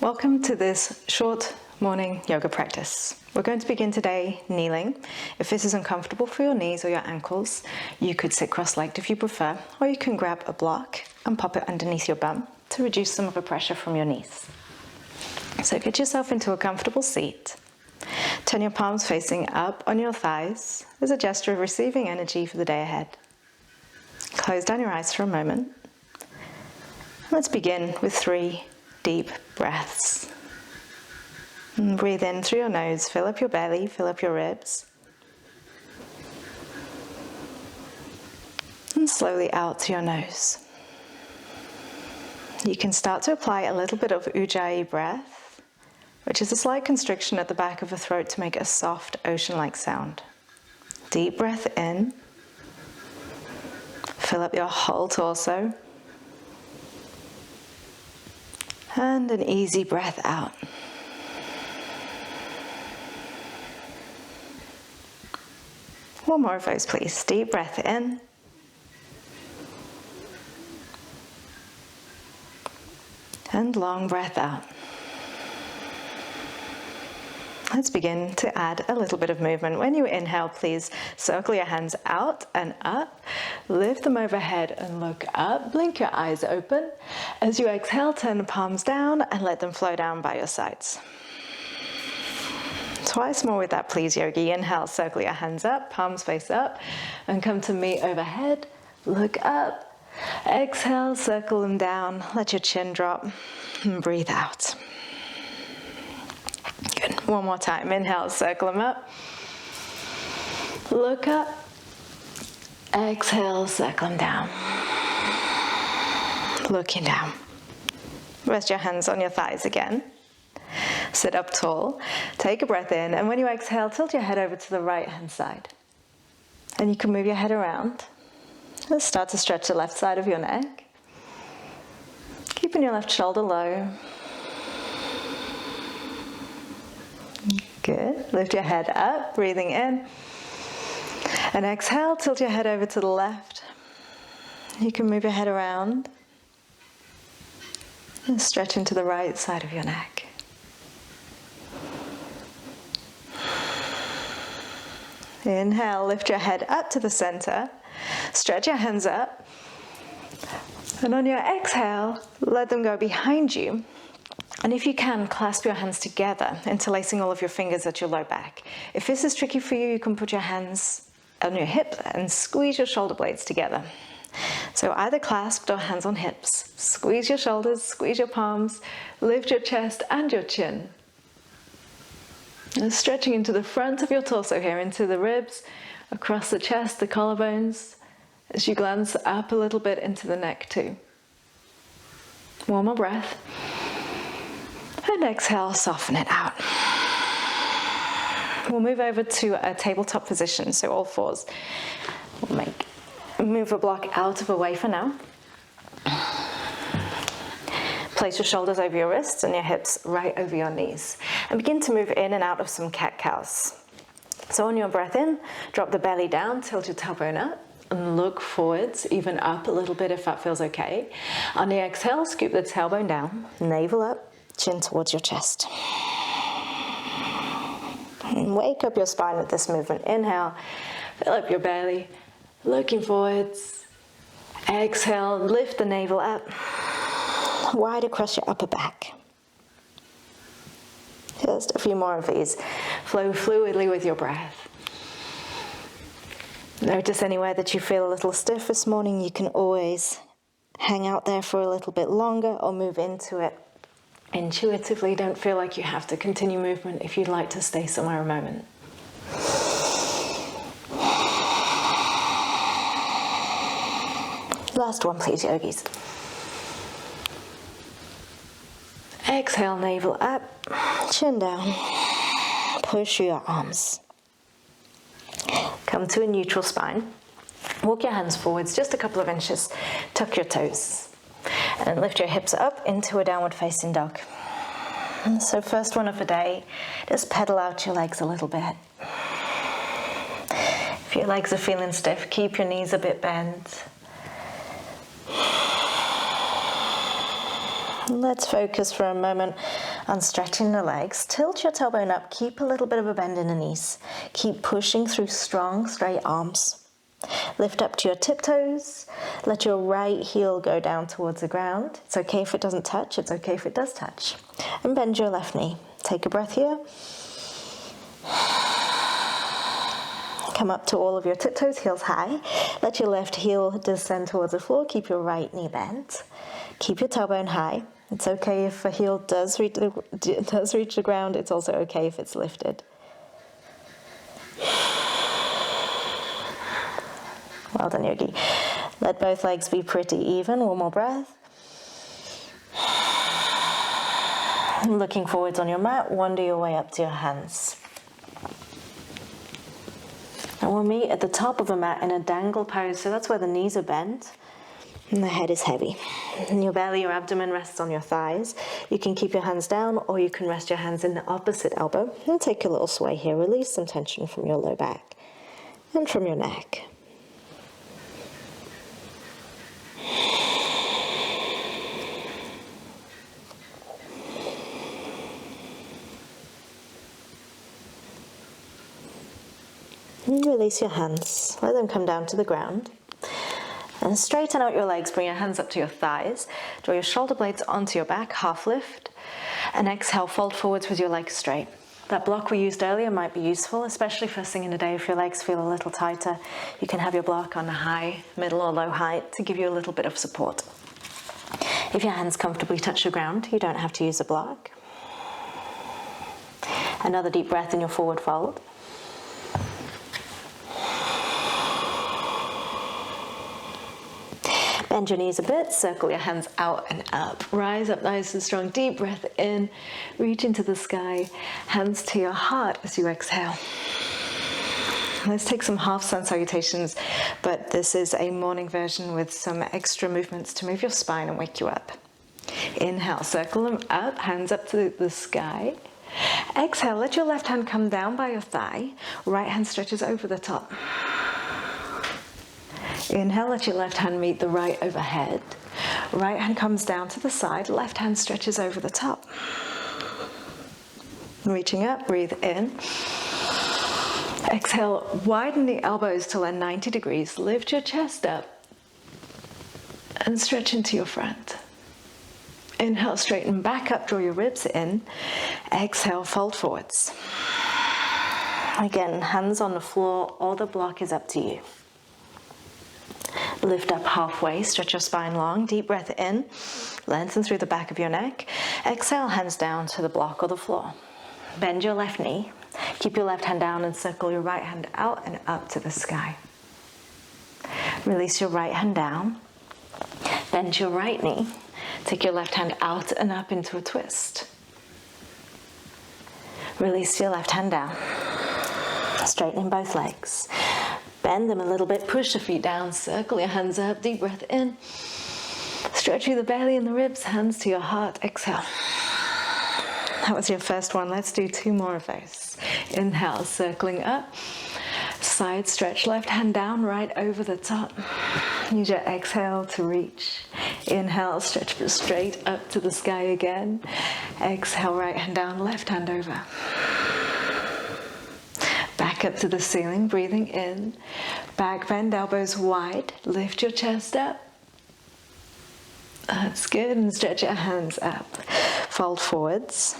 Welcome to this short morning yoga practice. We're going to begin today kneeling. If this is uncomfortable for your knees or your ankles, you could sit cross-legged if you prefer, or you can grab a block and pop it underneath your bum to reduce some of the pressure from your knees. So get yourself into a comfortable seat. Turn your palms facing up on your thighs as a gesture of receiving energy for the day ahead. Close down your eyes for a moment. Let's begin with 3 deep breaths. And breathe in through your nose, fill up your belly, fill up your ribs. And slowly out to your nose. You can start to apply a little bit of Ujjayi breath, which is a slight constriction at the back of the throat to make a soft ocean-like sound. Deep breath in. Fill up your whole torso. And an easy breath out. One more of those, please. Deep breath in. And long breath out. Let's begin to add a little bit of movement. When you inhale, please circle your hands out and up. Lift them overhead and look up. Blink your eyes open. As you exhale, turn the palms down and let them flow down by your sides. Twice more with that, please, yogi. Inhale, circle your hands up, palms face up, and come to meet overhead. Look up. Exhale, circle them down. Let your chin drop and breathe out. Good. One more time. Inhale, circle them up. Look up. Exhale, circle them down. Looking down. Rest your hands on your thighs again. Sit up tall. Take a breath in, and when you exhale, tilt your head over to the right hand side. And you can move your head around. Let's start to stretch the left side of your neck. Keeping your left shoulder low. Good. Lift your head up, breathing in. And exhale, tilt your head over to the left. You can move your head around. And stretch into the right side of your neck. Inhale, lift your head up to the center. Stretch your hands up. And on your exhale, let them go behind you. And if you can, clasp your hands together, interlacing all of your fingers at your low back. If this is tricky for you, you can put your hands on your hips and squeeze your shoulder blades together. So either clasped or hands on hips. Squeeze your shoulders, squeeze your palms, lift your chest and your chin. And stretching into the front of your torso here, into the ribs, across the chest, the collarbones, as you glance up a little bit into the neck too. One more breath. And exhale, soften it out. We'll move over to a tabletop position, so all fours. We'll move a block out of the way for now. Place your shoulders over your wrists and your hips right over your knees. And begin to move in and out of some cat-cows. So on your breath in, drop the belly down, tilt your tailbone up, and look forwards, even up a little bit if that feels okay. On the exhale, scoop the tailbone down, navel up, chin towards your chest. And wake up your spine with this movement. Inhale, fill up your belly, looking forwards. Exhale, lift the navel up, wide across your upper back. Just a few more of these. Flow fluidly with your breath. Notice anywhere that you feel a little stiff this morning, you can always hang out there for a little bit longer or move into it intuitively. Don't feel like you have to continue movement if you'd like to stay somewhere a moment. Last one, please, yogis. Exhale, navel up, chin down, push through your arms. Come to a neutral spine. Walk your hands forwards just a couple of inches, tuck your toes, and lift your hips up into a downward facing dog. So first one of the day, just pedal out your legs a little bit. If your legs are feeling stiff, keep your knees a bit bent. Let's focus for a moment on stretching the legs. Tilt your tailbone up, keep a little bit of a bend in the knees. Keep pushing through strong, straight arms. Lift up to your tiptoes. Let your right heel go down towards the ground. It's okay if it doesn't touch, it's okay if it does touch. And bend your left knee. Take a breath here. Come up to all of your tiptoes, heels high. Let your left heel descend towards the floor. Keep your right knee bent. Keep your tailbone high. It's okay if a heel does reach the ground. It's also okay if it's lifted. Well done, Yogi. Let both legs be pretty even. One more breath. Looking forwards on your mat, wander your way up to your hands. And we'll meet at the top of the mat in a dangle pose, so that's where the knees are bent and the head is heavy. And your belly, your abdomen rests on your thighs. You can keep your hands down or you can rest your hands in the opposite elbow and take a little sway here. Release some tension from your low back and from your neck. And release your hands, let them come down to the ground. And straighten out your legs, bring your hands up to your thighs. Draw your shoulder blades onto your back, half lift. And exhale, fold forwards with your legs straight. That block we used earlier might be useful, especially first thing in the day if your legs feel a little tighter. You can have your block on a high, middle or low height to give you a little bit of support. If your hands comfortably touch the ground, you don't have to use a block. Another deep breath in your forward fold. Bend your knees a bit, circle your hands out and up. Rise up nice and strong, deep breath in, reach into the sky, hands to your heart as you exhale. Let's take some half sun salutations, but this is a morning version with some extra movements to move your spine and wake you up. Inhale, circle them up, hands up to the sky. Exhale, let your left hand come down by your thigh, right hand stretches over the top. Inhale, let your left hand meet the right overhead. Right hand comes down to the side, left hand stretches over the top. Reaching up, breathe in. Exhale, widen the elbows till they're 90 degrees. Lift your chest up and stretch into your front. Inhale, straighten back up, draw your ribs in. Exhale, fold forwards. Again, hands on the floor or the block is up to you. Lift up halfway, stretch your spine long, deep breath in, lengthen through the back of your neck. Exhale, hands down to the block or the floor. Bend your left knee, keep your left hand down and circle your right hand out and up to the sky. Release your right hand down, bend your right knee, take your left hand out and up into a twist. Release your left hand down, straightening both legs. Bend them a little bit, push the feet down, circle your hands up, deep breath in. Stretch through the belly and the ribs, hands to your heart, exhale. That was your first one, let's do 2 more of those. Inhale, circling up, side stretch, left hand down, right over the top. Use your exhale to reach. Inhale, stretch straight up to the sky again. Exhale, right hand down, left hand over. Back up to the ceiling, breathing in. Back bend, elbows wide. Lift your chest up. That's good, and stretch your hands up. Fold forwards.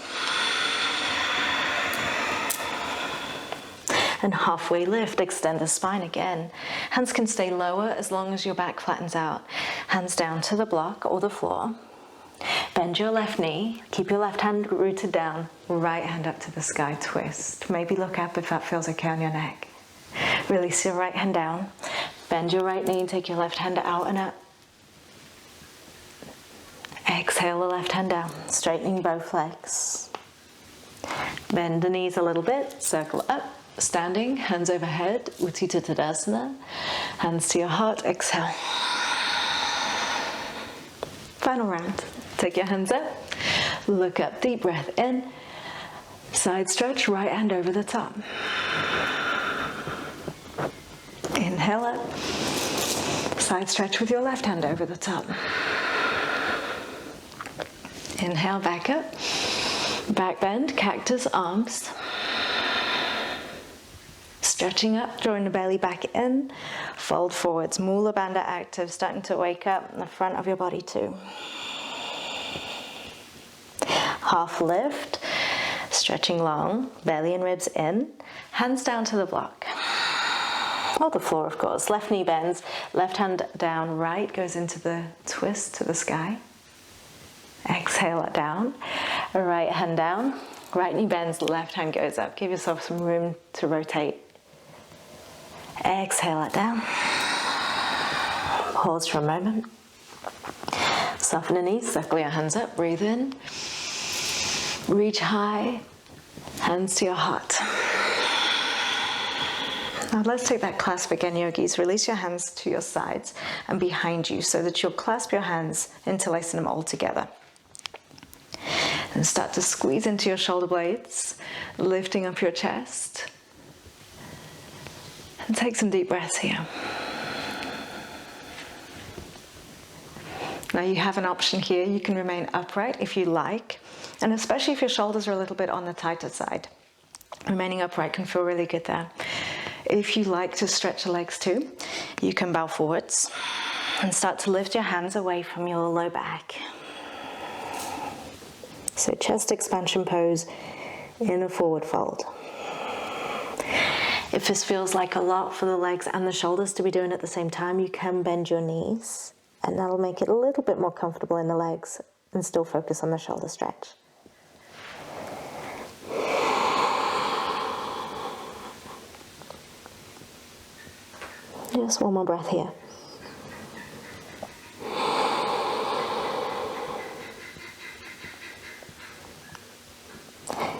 And halfway lift, extend the spine again. Hands can stay lower as long as your back flattens out. Hands down to the block or the floor. Bend your left knee, keep your left hand rooted down, right hand up to the sky, twist. Maybe look up if that feels okay on your neck. Release your right hand down, bend your right knee, take your left hand out and up. Exhale the left hand down, straightening both legs. Bend the knees a little bit, circle up, standing, hands overhead, Utthita Tadasana, hands to your heart, exhale. Final round. Take your hands up, look up, deep breath in, side stretch, right hand over the top. Inhale up, side stretch with your left hand over the top. Inhale, back up. Back bend, cactus, arms. Stretching up, drawing the belly back in. Fold forwards, Mula Bandha active, starting to wake up in the front of your body too. Half lift, stretching long, belly and ribs in. Hands down to the block. Or the floor, of course. Left knee bends, left hand down, right goes into the twist to the sky. Exhale it down. Right hand down, right knee bends, left hand goes up. Give yourself some room to rotate. Exhale it down. Pause for a moment. Soften the knees, circle your hands up, breathe in. Reach high, hands to your heart. Now let's take that clasp again, yogis. Release your hands to your sides and behind you so that you'll clasp your hands, interlacing them all together. And start to squeeze into your shoulder blades, lifting up your chest. And take some deep breaths here. Now you have an option here. You can remain upright if you like, and especially if your shoulders are a little bit on the tighter side. Remaining upright can feel really good there. If you like to stretch the legs too, you can bow forwards and start to lift your hands away from your low back. So chest expansion pose in a forward fold. If this feels like a lot for the legs and the shoulders to be doing at the same time, you can bend your knees, and that'll make it a little bit more comfortable in the legs and still focus on the shoulder stretch. Just one more breath here.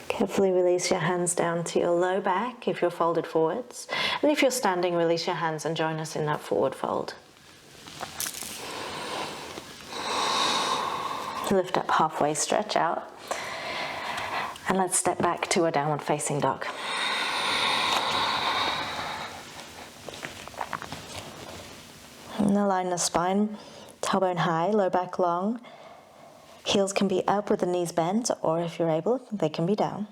Carefully release your hands down to your low back if you're folded forwards. And if you're standing, release your hands and join us in that forward fold. Lift up halfway, stretch out. And let's step back to a downward facing dog. And align the spine, tailbone high, low back long. Heels can be up with the knees bent, or if you're able, they can be down.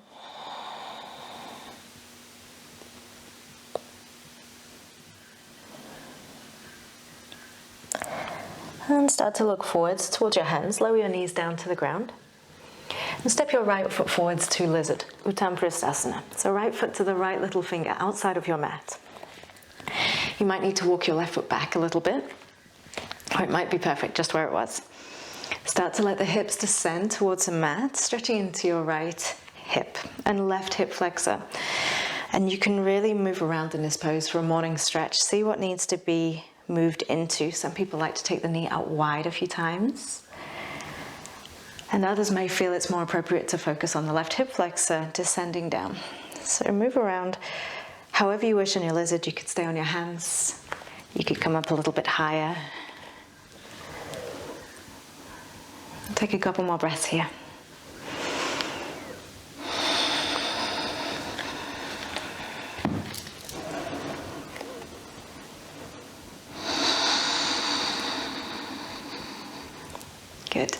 And start to look forwards towards your hands. Lower your knees down to the ground. And step your right foot forwards to lizard, Uttamapristhasana. So right foot to the right little finger outside of your mat. You might need to walk your left foot back a little bit, or it might be perfect just where it was. Start to let the hips descend towards the mat, stretching into your right hip and left hip flexor. And you can really move around in this pose for a morning stretch. See what needs to be moved into. Some people like to take the knee out wide a few times. And others may feel it's more appropriate to focus on the left hip flexor descending down. So move around however you wish in your lizard. You could stay on your hands. You could come up a little bit higher. Take a couple more breaths here. Good.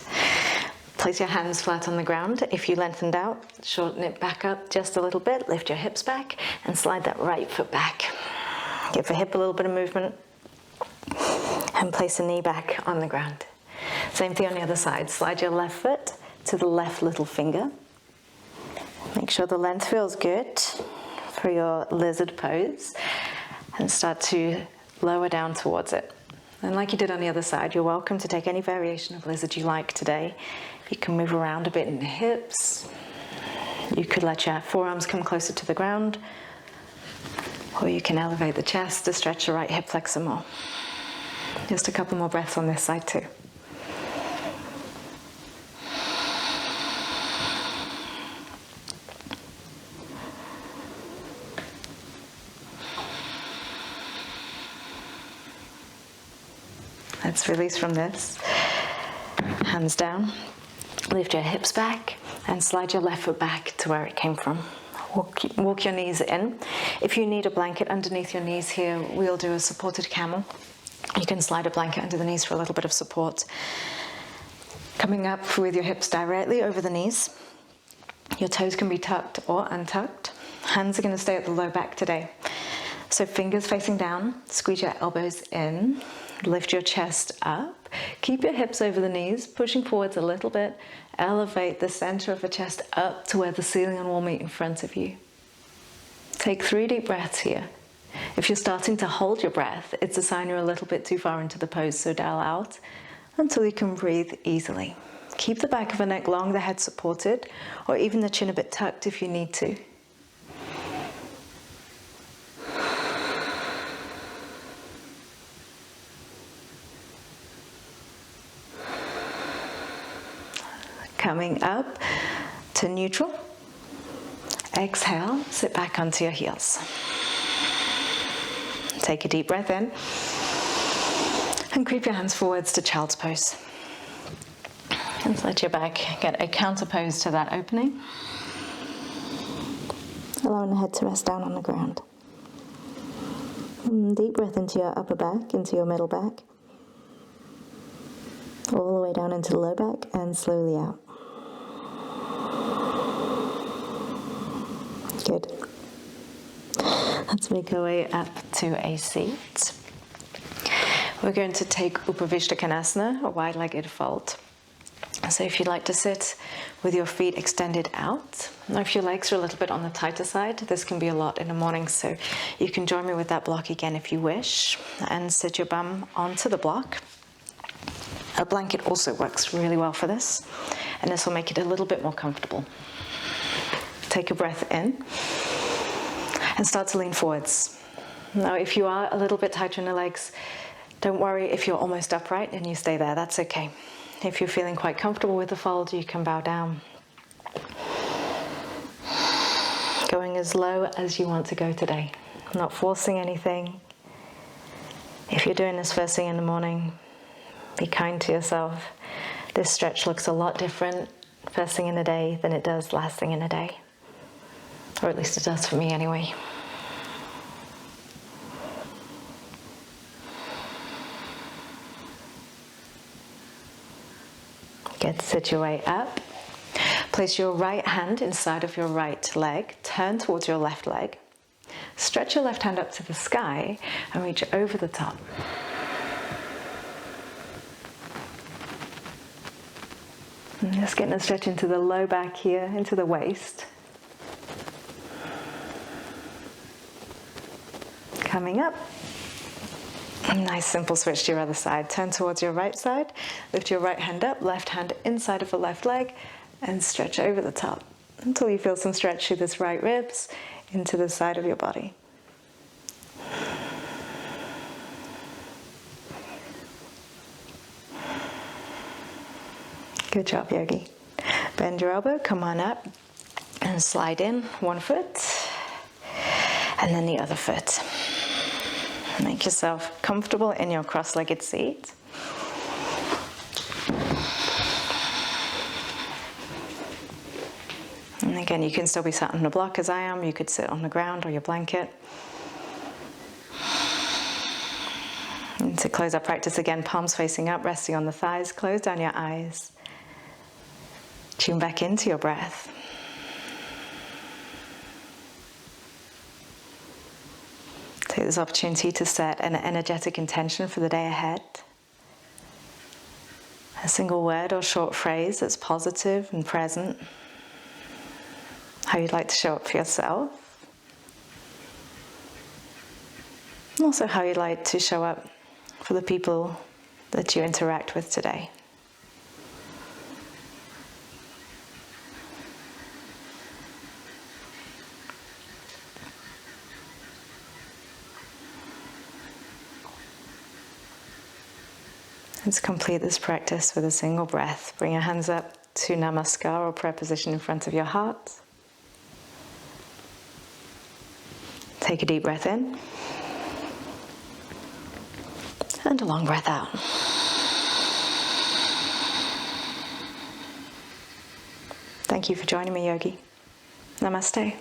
Place your hands flat on the ground. If you lengthened out, shorten it back up just a little bit. Lift your hips back and slide that right foot back. Give the hip a little bit of movement and place the knee back on the ground. Same thing on the other side. Slide your left foot to the left little finger. Make sure the length feels good for your lizard pose and start to lower down towards it. And like you did on the other side, you're welcome to take any variation of lizard you like today. You can move around a bit in the hips. You could let your forearms come closer to the ground, or you can elevate the chest to stretch the right hip flexor more. Just a couple more breaths on this side too. Let's release from this. Hands down. Lift your hips back and slide your left foot back to where it came from. Walk your knees in. If you need a blanket underneath your knees here, we'll do a supported camel. You can slide a blanket under the knees for a little bit of support. Coming up with your hips directly over the knees. Your toes can be tucked or untucked. Hands are going to stay at the low back today. So fingers facing down, squeeze your elbows in, lift your chest up, keep your hips over the knees, pushing forwards a little bit, elevate the center of the chest up to where the ceiling and wall meet in front of you. Take 3 deep breaths here. If you're starting to hold your breath, it's a sign you're a little bit too far into the pose, so dial out until you can breathe easily. Keep the back of the neck long, the head supported, or even the chin a bit tucked if you need to. Coming up to neutral. Exhale, sit back onto your heels. Take a deep breath in and creep your hands forwards to child's pose. And let your back get a counter pose to that opening. Allowing the head to rest down on the ground. Deep breath into your upper back, into your middle back. All the way down into the low back and slowly out. Good. Let's make our way up to a seat. We're going to take Upavishta Konasana, a wide-legged fold. So if you'd like to sit with your feet extended out, now if your legs are a little bit on the tighter side, this can be a lot in the morning, so you can join me with that block again if you wish, and sit your bum onto the block. A blanket also works really well for this, and this will make it a little bit more comfortable. Take a breath in and start to lean forwards. Now, if you are a little bit tighter in the legs, don't worry if you're almost upright and you stay there, that's okay. If you're feeling quite comfortable with the fold, you can bow down. Going as low as you want to go today, not forcing anything. If you're doing this first thing in the morning, be kind to yourself. This stretch looks a lot different first thing in the day than it does last thing in the day. Or at least it does for me anyway. Good, sit your way up. Place your right hand inside of your right leg. Turn towards your left leg. Stretch your left hand up to the sky and reach over the top. And just getting a stretch into the low back here, into the waist. Coming up. A nice simple switch to your other side. Turn towards your right side, lift your right hand up, left hand inside of the left leg, and stretch over the top until you feel some stretch through this right ribs into the side of your body. Good job, Yogi. Bend your elbow, come on up, and slide in one foot, and then the other foot. Make yourself comfortable in your cross-legged seat. And again, you can still be sat on the block as I am. You could sit on the ground or your blanket. And to close our practice again, palms facing up, resting on the thighs. Close down your eyes. Tune back into your breath. Take this opportunity to set an energetic intention for the day ahead. A single word or short phrase that's positive and present. How you'd like to show up for yourself. And also how you'd like to show up for the people that you interact with today. Let's complete this practice with a single breath. Bring your hands up to Namaskar or prayer position in front of your heart. Take a deep breath in. And a long breath out. Thank you for joining me, Yogi. Namaste.